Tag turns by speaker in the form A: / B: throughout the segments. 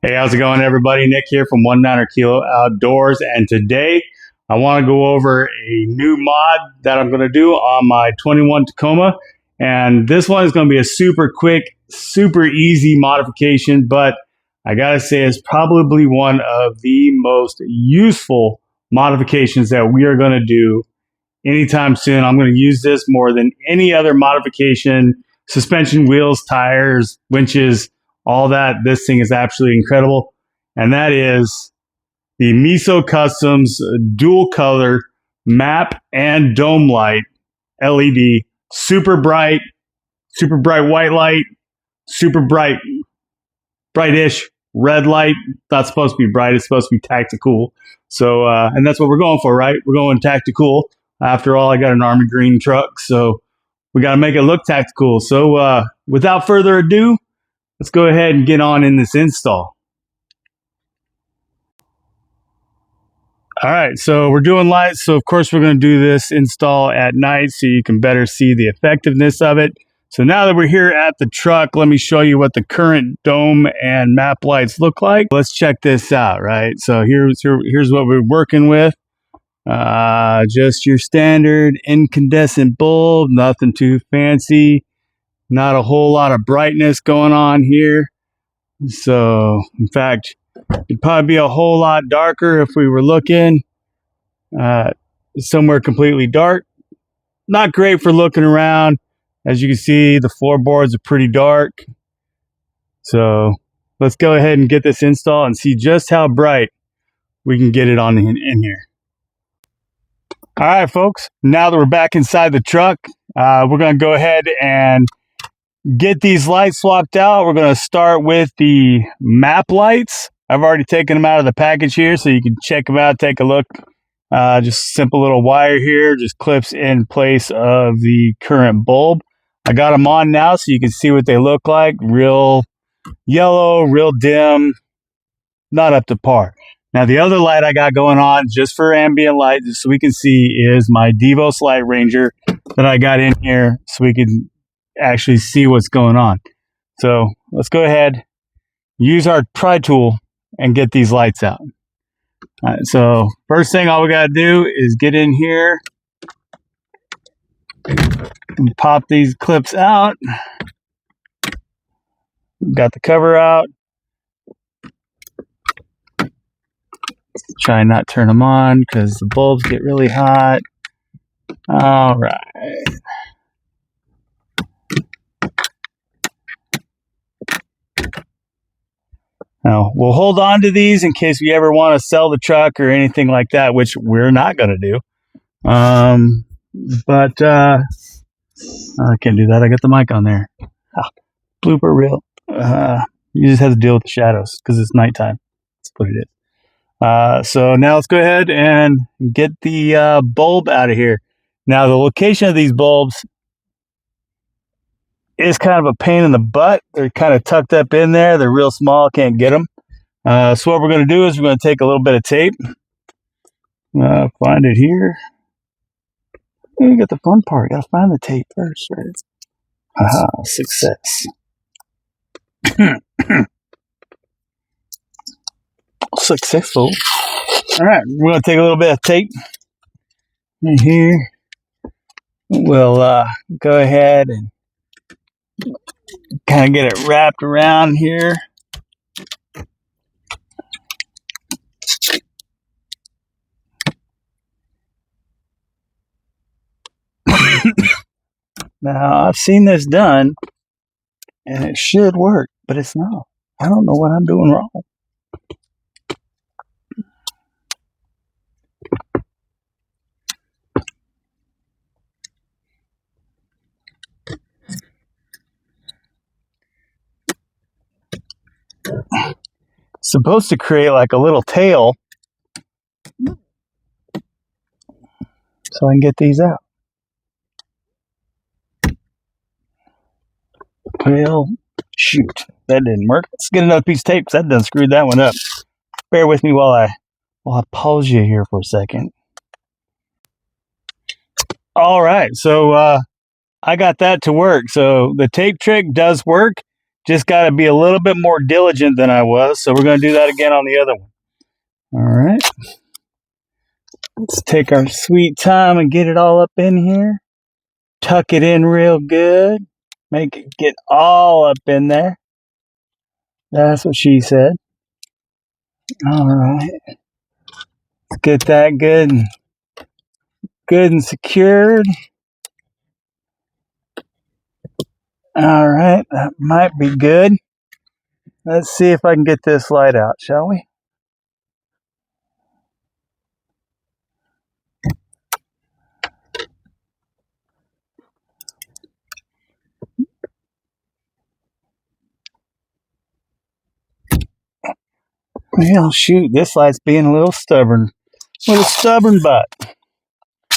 A: Hey, how's it going, everybody? Nick here from 19er Kilo Outdoors, and today I want to go over a new mod that I'm going to do on my 21 Tacoma. And this one is going to be a super quick, super easy modification, but I gotta say it's probably one of the most useful modifications that we are going to do anytime soon. I'm going to use this more than any other modification: suspension, wheels, tires, winches, all that. This thing is absolutely incredible. And that is the Meso Customs dual color map and dome light LED. Super bright white light, super brightish red light. Not supposed to be bright, it's supposed to be tactical. So, and that's what we're going for, right? We're going tactical. After all, I got an army green truck, so we got to make it look tactical. So, without further ado, let's go ahead and get on in this install. All right, so we're doing lights. So of course we're going to do this install at night so you can better see the effectiveness of it. So now that we're here at the truck, let me show you what the current dome and map lights look like. Let's check this out, right? So here's what we're working with. Just your standard incandescent bulb, nothing too fancy. Not a whole lot of brightness going on here. So, in fact, it'd probably be a whole lot darker if we were looking somewhere completely dark. Not great for looking around. As you can see, the floorboards are pretty dark. So, let's go ahead and get this installed and see just how bright we can get it on in here. All right, folks, now that we're back inside the truck, we're going to go ahead and get these lights swapped out. We're going to start with the map lights. I've already taken them out of the package here so you can check them out, take a look. Just simple little wire here, just clips in place of the current bulb. I got them on now so you can see what they look like. Real yellow, real dim, not up to par. Now the other light I got going on just for ambient light, just so we can see, is my Devos Light Ranger that I got in here so we can actually see what's going on. So let's go ahead, use our pry tool and get these lights out. All right, so first thing, all we got to do is get in here and pop these clips out. Got the cover out. Try not to turn them on because the bulbs get really hot. All right. Now, we'll hold on to these in case we ever want to sell the truck or anything like that, which we're not going to do. I can't do that. I got the mic on there. Blooper reel. You just have to deal with the shadows because it's nighttime. That's what it is. So now let's go ahead and get the bulb out of here. Now, the location of these bulbs is kind of a pain in the butt. They're kind of tucked up in there. They're real small. Can't get them. So what we're going to do is we're going to take a little bit of tape. Find it here. You get the fun part. Got to find the tape first, right? Success. Successful. All right, we're going to take a little bit of tape in here. We'll go ahead and kind of get it wrapped around here. Now, I've seen this done, and it should work, but it's not. I don't know what I'm doing wrong. Supposed to create like a little tail so I can get these out. Well, shoot, that didn't work. Let's get another piece of tape because that done screwed that one up. Bear with me while I pause you here for a second. All right, so I got that to work. So the tape trick does work. Just got to be a little bit more diligent than I was. So we're going to do that again on the other one. All right. Let's take our sweet time and get it all up in here. Tuck it in real good. Make it get all up in there. That's what she said. All right. Let's get that good and secured. All right. That might be good. Let's see if I can get this light out, shall we? Well, shoot, this light's being a little stubborn. Little stubborn butt.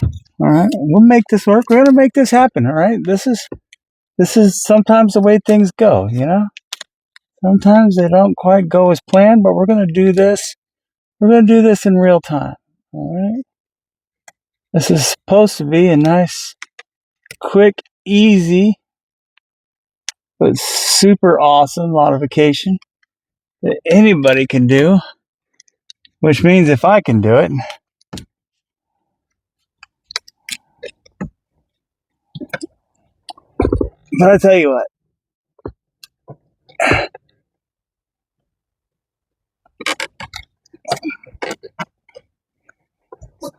A: All right, we'll make this work. We're gonna make this happen. All right, this is sometimes the way things go. You know, sometimes they don't quite go as planned, but we're gonna do this. We're gonna do this in real time. All right. This is supposed to be a nice, quick, easy, but super awesome modification that anybody can do. Which means if I can do it. But I tell you what.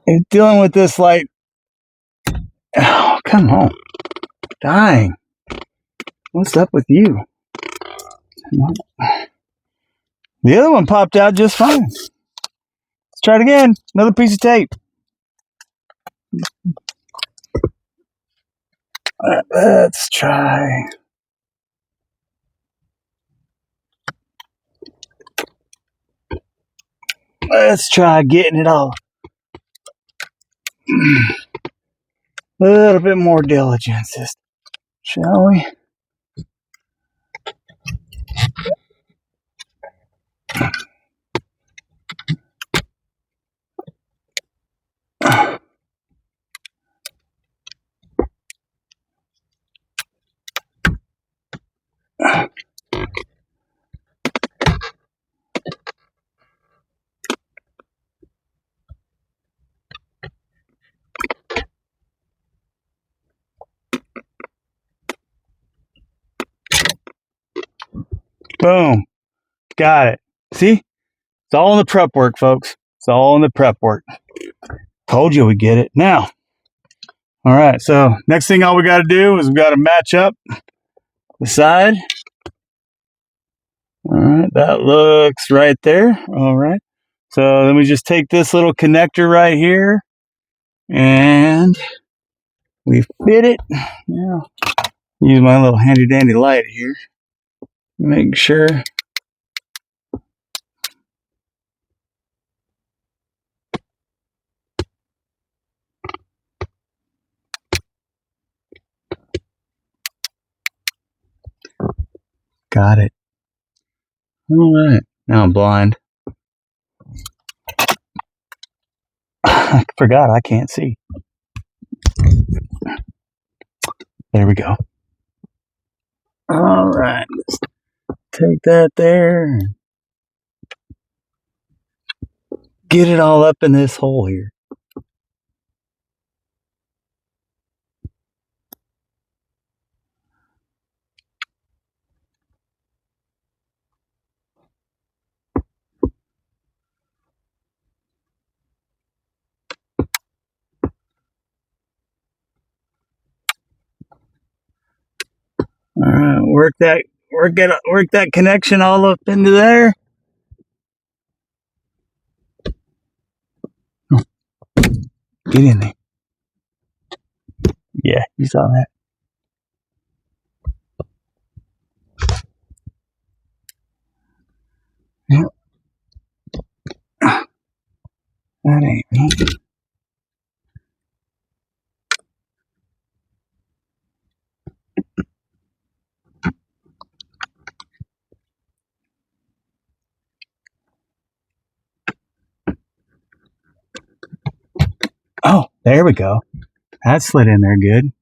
A: If dealing with this light, oh, come on. Dying. What's up with you? The other one popped out just fine. Let's try it again. Another piece of tape. Let's try. Let's try getting it all. A little bit more diligence, shall we? Boom. Got it. See? It's all in the prep work, folks. It's all in the prep work. Told you we get it. Now, all right. So next thing all we got to do is we got to match up the side. All right. That looks right there. All right. So then we just take this little connector right here and we fit it. Now, use my little handy dandy light here. Make sure. Got it. All right. Now I'm blind. I forgot I can't see. There we go. All right. Let's take that there. Get it all up in this hole here. All right, work that connection all up into there. Get in there. Yeah, you saw that. Yep. That ain't me. Oh, there we go. That slid in there good.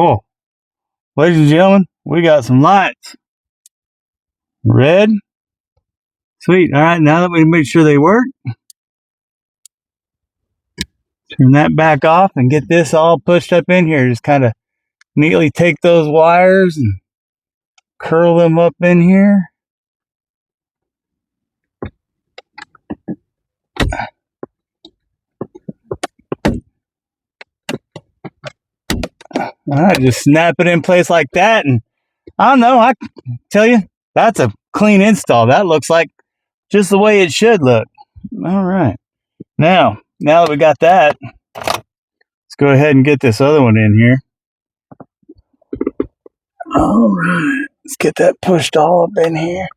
A: Oh, ladies and gentlemen, we got some lights. Red. Sweet. All right, now that we made sure they work, turn that back off and get this all pushed up in here. Just kind of neatly take those wires and curl them up in here. All right, just snap it in place like that, and I don't know, I tell you, that's a clean install. That looks like just the way it should look. All right, now that we got that, let's go ahead and get this other one in here. All right, let's get that pushed all up in here.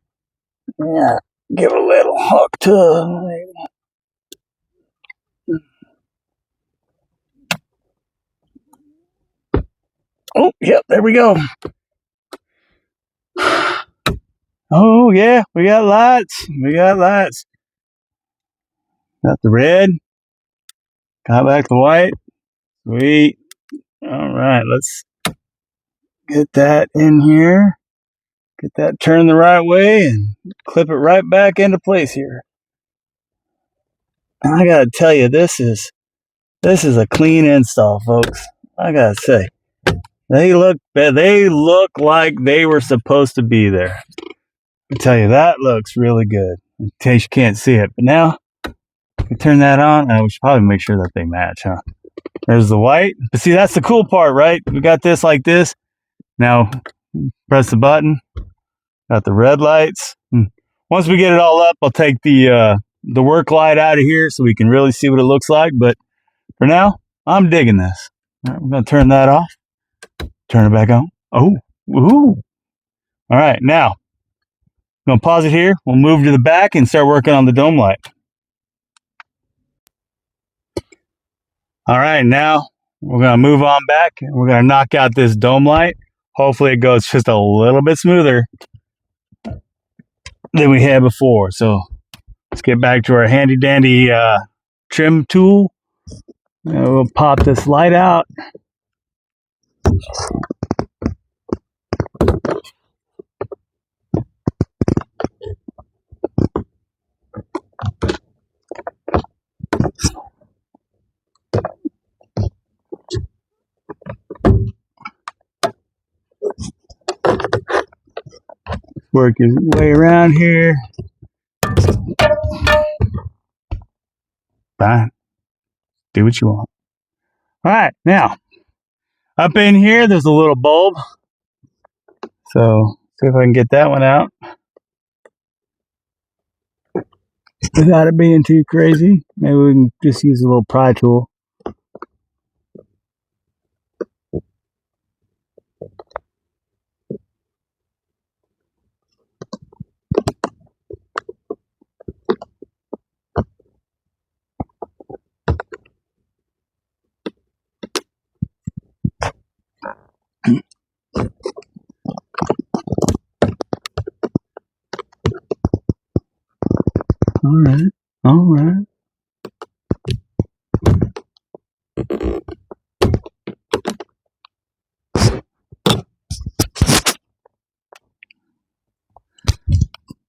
A: Yeah, give a little hook to it. Oh, yep, there we go. Oh, yeah, we got lights. We got lights. Got the red. Got back the white. Sweet. All right, let's get that in here. Get that turned the right way and clip it right back into place here. And I gotta tell you, this is a clean install, folks. I gotta say, they look like they were supposed to be there. I tell you, that looks really good. In case you can't see it, but now we turn that on, and we should probably make sure that they match, huh? There's the white. But see, that's the cool part, right? We got this like this. Now, press the button. Got the red lights. Once we get it all up, I'll take the work light out of here so we can really see what it looks like. But for now, I'm digging this. All right, we're going to turn that off. Turn it back on. Oh, ooh. All right, now, I'm going to pause it here. We'll move to the back and start working on the dome light. All right, now we're going to move on back. We're going to knock out this dome light. Hopefully it goes just a little bit smoother than we had before. So let's get back to our handy dandy trim tool. And we'll pop this light out. Work your way around here. Fine. Do what you want. All right, now, up in here, there's a little bulb. So, see if I can get that one out without it being too crazy. Maybe we can just use a little pry tool. All right.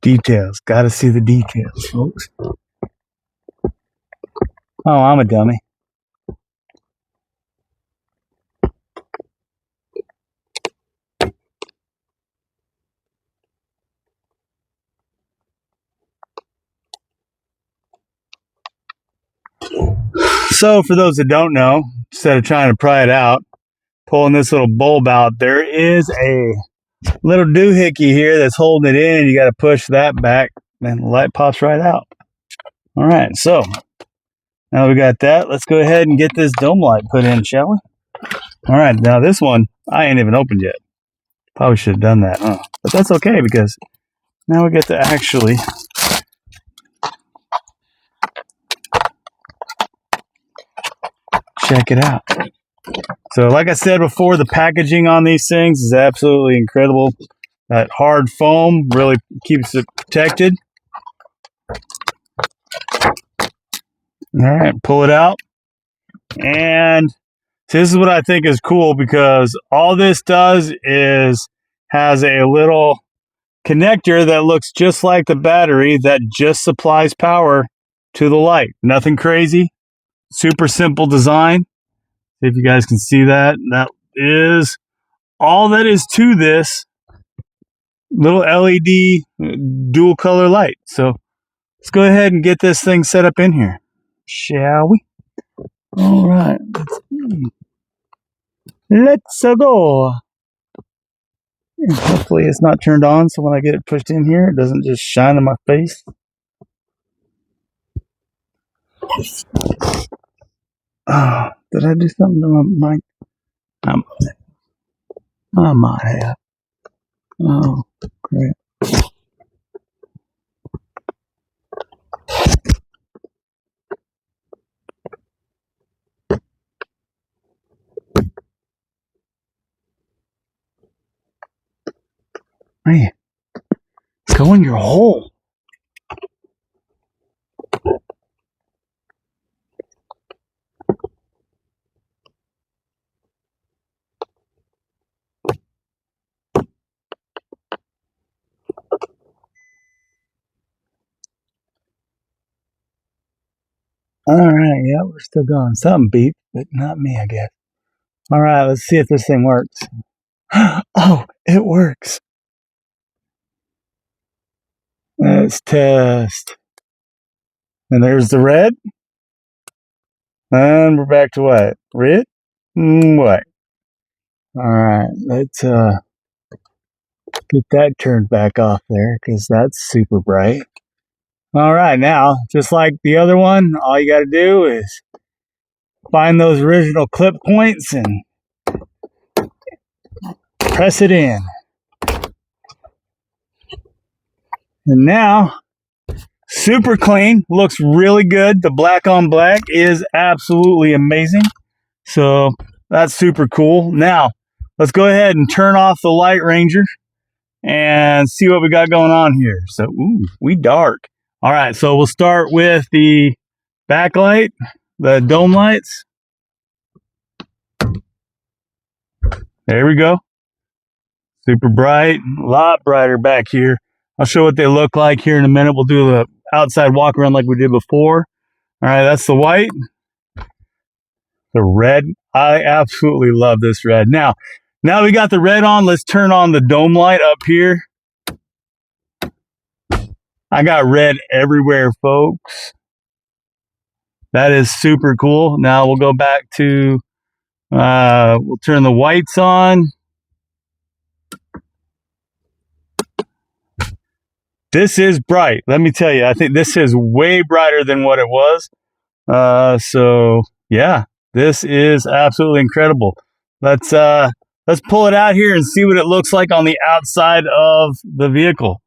A: Details. Gotta see the details, folks. Oh, I'm a dummy. So, for those that don't know, instead of trying to pry it out, pulling this little bulb out, there is a little doohickey here that's holding it in. You got to push that back, and the light pops right out. All right, so now we got that. Let's go ahead and get this dome light put in, shall we? All right, now this one I ain't even opened yet. Probably should have done that, huh? But that's okay because now we get to actually check it out. So like I said before, the packaging on these things is absolutely incredible. That hard foam really keeps it protected. All right, pull it out. And So this is what I think is cool, because all this does is has a little connector that looks just like the battery that just supplies power to the light. Nothing crazy. Super simple design. If you guys can see that, that is all that is to this little LED dual color light. So let's go ahead and get this thing set up in here, shall we? All right, let's go. Hopefully it's not turned on, so when I get it pushed in here, it doesn't just shine in my face. Oh, did I do something to my mic? I might have. Oh, great. Man, go in your hole. All right, yeah, we're still going. Something beep, but not me, I guess. All right, let's see if this thing works. Oh, it works. Let's test. And there's the red. And we're back to what? Red? White. All right, let's get that turned back off there, because that's super bright. All right, now, just like the other one, all you got to do is find those original clip points and press it in. And now, super clean, looks really good. The black on black is absolutely amazing. So that's super cool. Now, let's go ahead and turn off the light ranger and see what we got going on here. So, ooh, we dark. All right, so we'll start with the backlight, the dome lights. There we go. Super bright, a lot brighter back here. I'll show what they look like here in a minute. We'll do the outside walk around like we did before. All right, that's the white. The red, I absolutely love this red. Now we got the red on, let's turn on the dome light up here. I got red everywhere, folks. That is super cool. Now we'll go back to, we'll turn the whites on. This is bright. Let me tell you, I think this is way brighter than what it was. So yeah, this is absolutely incredible. Let's pull it out here and see what it looks like on the outside of the vehicle.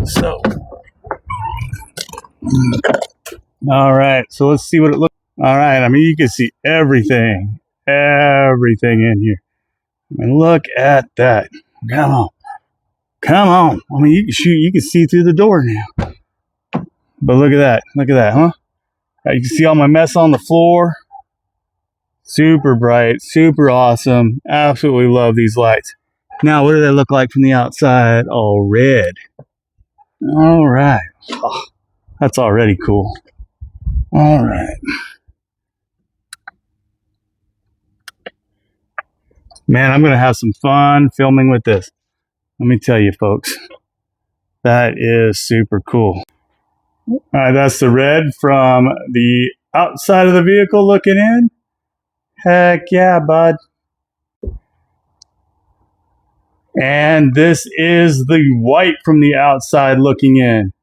A: So, all right, so let's see what it looks. All right, I mean, you can see everything in here. I mean, look at that. Come on. I mean, you can see through the door now. But look at that, huh? You can see all my mess on the floor. Super bright, super awesome. Absolutely love these lights. Now, what do they look like from the outside? Oh, red. All right. Oh, that's already cool. All right. Man, I'm going to have some fun filming with this. Let me tell you, folks. That is super cool. All right, that's the red from the outside of the vehicle looking in. Heck yeah, bud. And this is the white from the outside looking in.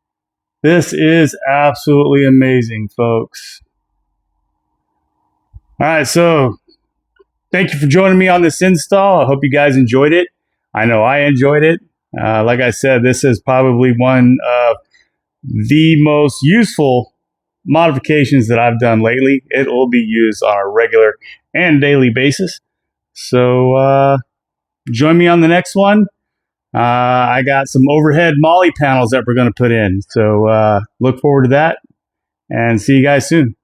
A: This is absolutely amazing, folks. All right, so thank you for joining me on this install. I hope you guys enjoyed it. I know I enjoyed it. Like I said, this is probably one of the most useful modifications that I've done lately. It will be used on a regular and daily basis. So join me on the next one. I got some overhead molly panels that we're going to put in. So look forward to that and see you guys soon.